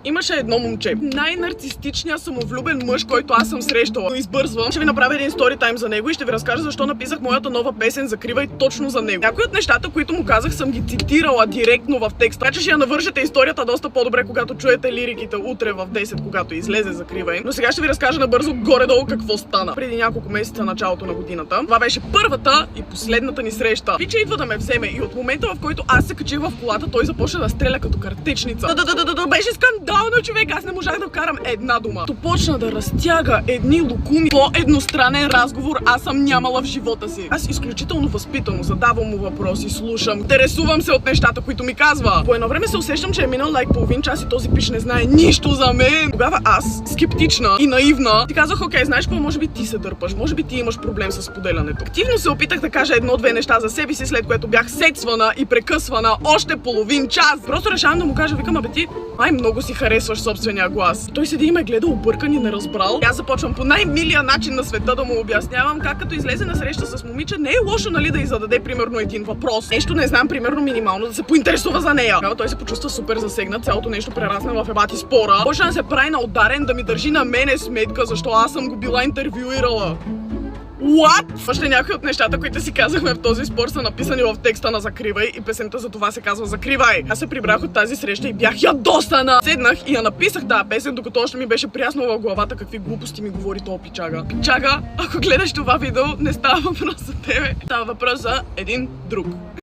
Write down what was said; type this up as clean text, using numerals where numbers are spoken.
Имаше едно момче. Най-нарцистичният самовлюбен мъж, който аз съм срещала. Но избързвам. Ще ви направя един сторитайм за него и ще ви разкажа защо написах моята нова песен "Закривай" точно за него. Някои от нещата, които му казах, съм ги цитирала директно в текста. Така че ще я навършите историята доста по-добре, когато чуете лириките утре в 10, когато излезе "Закривай". Но сега ще ви разкажа набързо горе-долу какво стана. Преди няколко месеца, началото на годината, това беше първата и последната ни среща. Пича идва да ме вземе и от момента, в който аз се качих в колата, той започна да стреля като картечница. Беше скандално, човек, аз не можах да вкарам една дума. То почна да разтяга едни лукуми по едностранен разговор, аз съм нямала в живота си. Аз изключително възпитано задавам му въпроси, слушам, интересувам се от нещата, които ми казва. По едно време се усещам, че е минал половин час и този пич не знае нищо за мен. Тогава аз, скептична и наивна, ти казах: окей, знаеш какво, може би ти се дърпаш, може би ти имаш проблем с споделянето. Активно се опитах да кажа едно-две неща за себе си, след което бях сецвана и прекъсвана още половин час. Просто решавам да му кажа, викам: абе ти, много си харесваш собствения глас. Той седи и ме гледа объркан и неразбрал. Аз започвам по най-милия начин на света да му обяснявам как като излезе на среща с момиче, не е лошо, нали, да й зададе примерно един въпрос. Нещо не знам, примерно минимално, да се поинтересува за нея. Тогава той се почувства супер засегнат, цялото нещо прерасна в ебати спора. Почна да се прави на ударен, да ми държи на мене сметка, защо аз съм го била интервюирала. What? Още някои от нещата, които си казахме в този спор, са написани в текста на "Закривай" и песента за това се казва "Закривай". Аз се прибрах от тази среща и бях ядосана. Седнах и я написах тази песен, докато още ми беше прясно в главата какви глупости ми говори този пичага. Пичага, ако гледаш това видео, не става въпрос за тебе. Става въпрос за един друг.